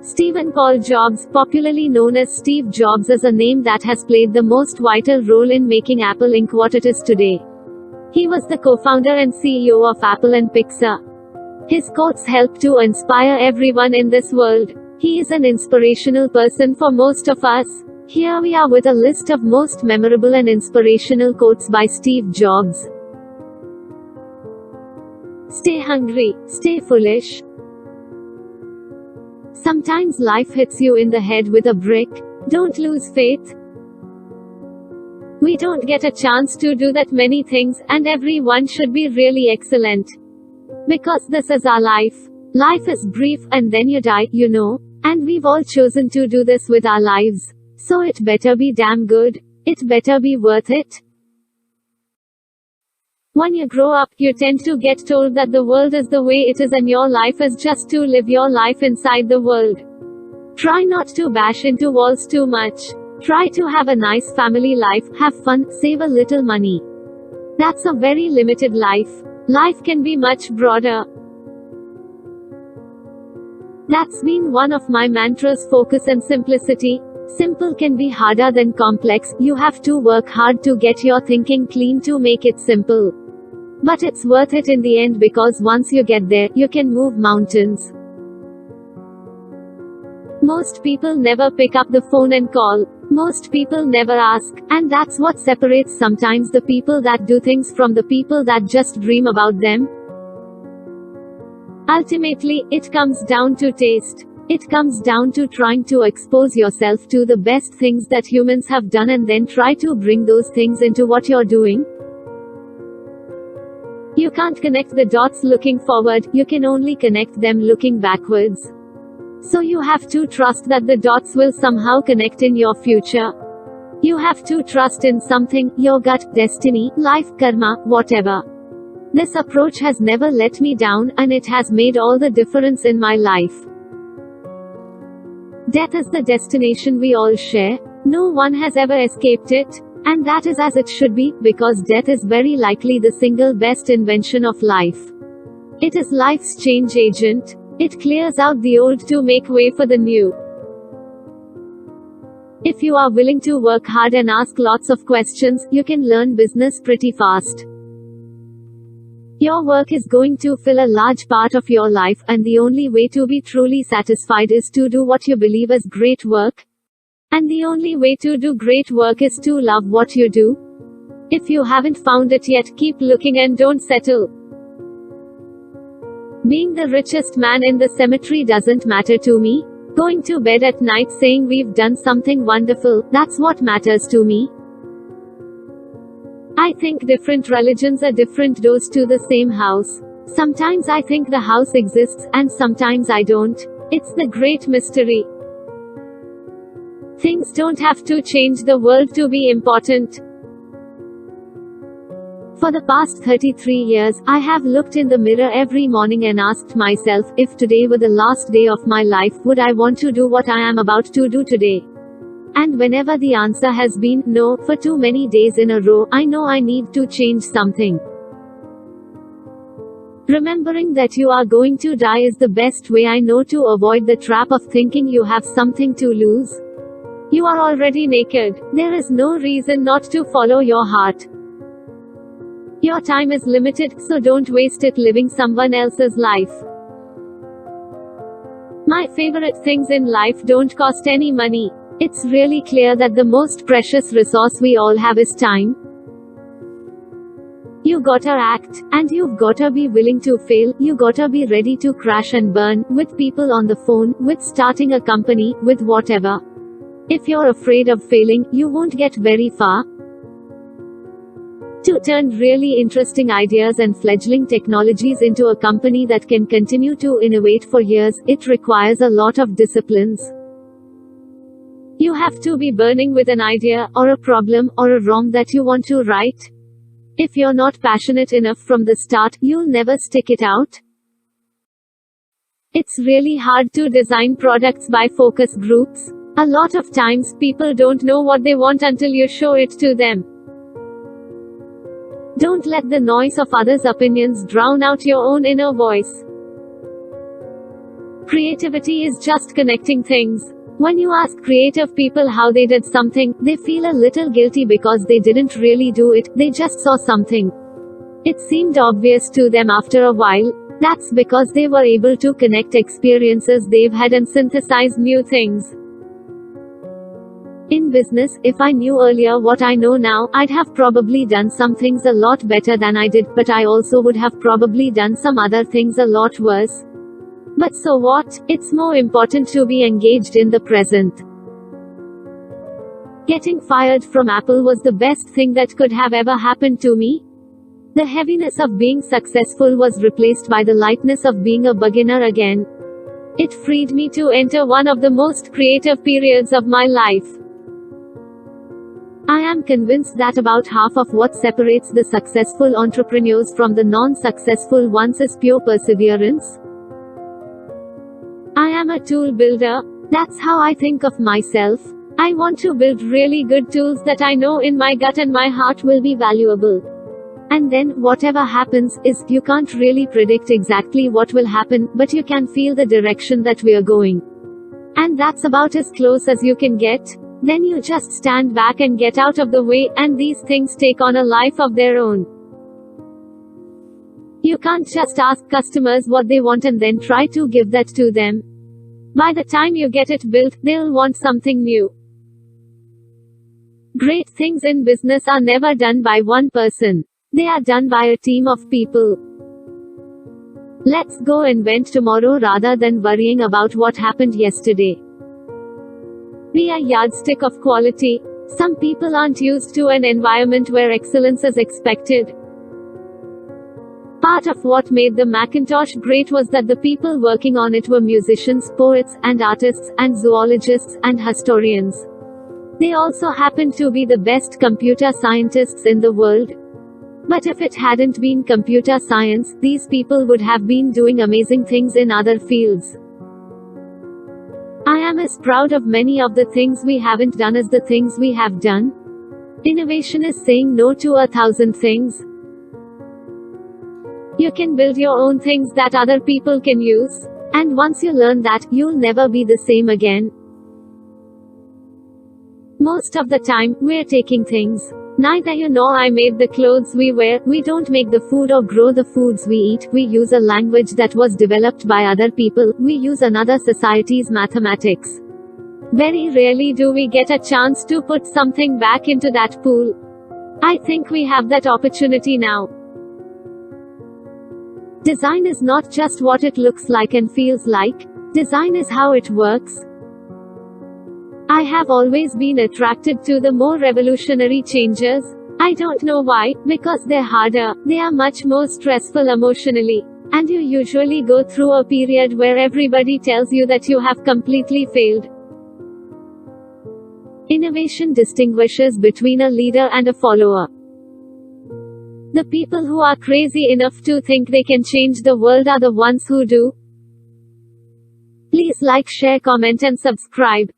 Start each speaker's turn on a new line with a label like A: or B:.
A: Stephen Paul Jobs, popularly known as Steve Jobs, is a name that has played the most vital role in making Apple Inc. what it is today. He was the co-founder and CEO of Apple and Pixar. His quotes help to inspire everyone in this world. He is an inspirational person for most of us. Here we are with a list of most memorable and inspirational quotes by Steve Jobs. Stay hungry, stay foolish. Sometimes life hits you in the head with a brick. Don't lose faith. We don't get a chance to do that many things, and everyone should be really excellent. Because this is our life. Life is brief, and then you die, you know. And we've all chosen to do this with our lives. So it better be damn good. It better be worth it. When you grow up, you tend to get told that the world is the way it is and your life is just to live your life inside the world. Try not to bash into walls too much. Try to have a nice family life, have fun, save a little money. That's a very limited life. Life can be much broader. That's been one of my mantras: focus and simplicity. Simple can be harder than complex. You have to work hard to get your thinking clean to make it simple. But it's worth it in the end, because once you get there, you can move mountains. Most people never pick up the phone and call. Most people never ask. And that's what separates sometimes the people that do things from the people that just dream about them. Ultimately, it comes down to taste. It comes down to trying to expose yourself to the best things that humans have done and then try to bring those things into what you're doing. You can't connect the dots looking forward, you can only connect them looking backwards. So you have to trust that the dots will somehow connect in your future. You have to trust in something, your gut, destiny, life, karma, whatever. This approach has never let me down, and it has made all the difference in my life. Death is the destination we all share. No one has ever escaped it. And that is as it should be, because death is very likely the single best invention of life. It is life's change agent. It clears out the old to make way for the new. If you are willing to work hard and ask lots of questions, you can learn business pretty fast. Your work is going to fill a large part of your life, and the only way to be truly satisfied is to do what you believe is great work. And the only way to do great work is to love what you do. If you haven't found it yet, keep looking and don't settle. Being the richest man in the cemetery doesn't matter to me. Going to bed at night saying we've done something wonderful, that's what matters to me. I think different religions are different doors to the same house. Sometimes I think the house exists, and sometimes I don't. It's the great mystery. Things don't have to change the world to be important. For the past 33 years, I have looked in the mirror every morning and asked myself, if today were the last day of my life, would I want to do what I am about to do today? And whenever the answer has been no, for too many days in a row, I know I need to change something. Remembering that you are going to die is the best way I know to avoid the trap of thinking you have something to lose. You are already naked. There is no reason not to follow your heart. Your time is limited, so don't waste it living someone else's life. My favorite things in life don't cost any money. It's really clear that the most precious resource we all have is time. You gotta act, and you've gotta be willing to fail. You gotta be ready to crash and burn, with people on the phone, with starting a company, with whatever. If you're afraid of failing, you won't get very far. To turn really interesting ideas and fledgling technologies into a company that can continue to innovate for years, it requires a lot of disciplines. You have to be burning with an idea, or a problem, or a wrong that you want to right. If you're not passionate enough from the start, you'll never stick it out. It's really hard to design products by focus groups. A lot of times, people don't know what they want until you show it to them. Don't let the noise of others' opinions drown out your own inner voice. Creativity is just connecting things. When you ask creative people how they did something, they feel a little guilty because they didn't really do it, they just saw something. It seemed obvious to them after a while. That's because they were able to connect experiences they've had and synthesize new things. In business, if I knew earlier what I know now, I'd have probably done some things a lot better than I did, but I also would have probably done some other things a lot worse. But so what? It's more important to be engaged in the present. Getting fired from Apple was the best thing that could have ever happened to me. The heaviness of being successful was replaced by the lightness of being a beginner again. It freed me to enter one of the most creative periods of my life. I am convinced that about half of what separates the successful entrepreneurs from the non-successful ones is pure perseverance. I am a tool builder. That's how I think of myself. I want to build really good tools that I know in my gut and my heart will be valuable. And then, whatever happens, you can't really predict exactly what will happen, but you can feel the direction that we're going. And that's about as close as you can get. Then you just stand back and get out of the way, and these things take on a life of their own. You can't just ask customers what they want and then try to give that to them. By the time you get it built, they'll want something new. Great things in business are never done by one person. They are done by a team of people. Let's go invent tomorrow rather than worrying about what happened yesterday. Be a yardstick of quality. Some people aren't used to an environment where excellence is expected. Part of what made the Macintosh great was that the people working on it were musicians, poets, and artists, and zoologists, and historians. They also happened to be the best computer scientists in the world. But if it hadn't been computer science, these people would have been doing amazing things in other fields. I am as proud of many of the things we haven't done as the things we have done. Innovation is saying no to 1,000 things. You can build your own things that other people can use. And once you learn that, you'll never be the same again. Most of the time, we're taking things. Neither you nor I made the clothes we wear, we don't make the food or grow the foods we eat, we use a language that was developed by other people, we use another society's mathematics. Very rarely do we get a chance to put something back into that pool. I think we have that opportunity now. Design is not just what it looks like and feels like. Design is how it works. I have always been attracted to the more revolutionary changes. I don't know why, because they're harder, they are much more stressful emotionally. And you usually go through a period where everybody tells you that you have completely failed. Innovation distinguishes between a leader and a follower. The people who are crazy enough to think they can change the world are the ones who do. Please like, share, comment and subscribe.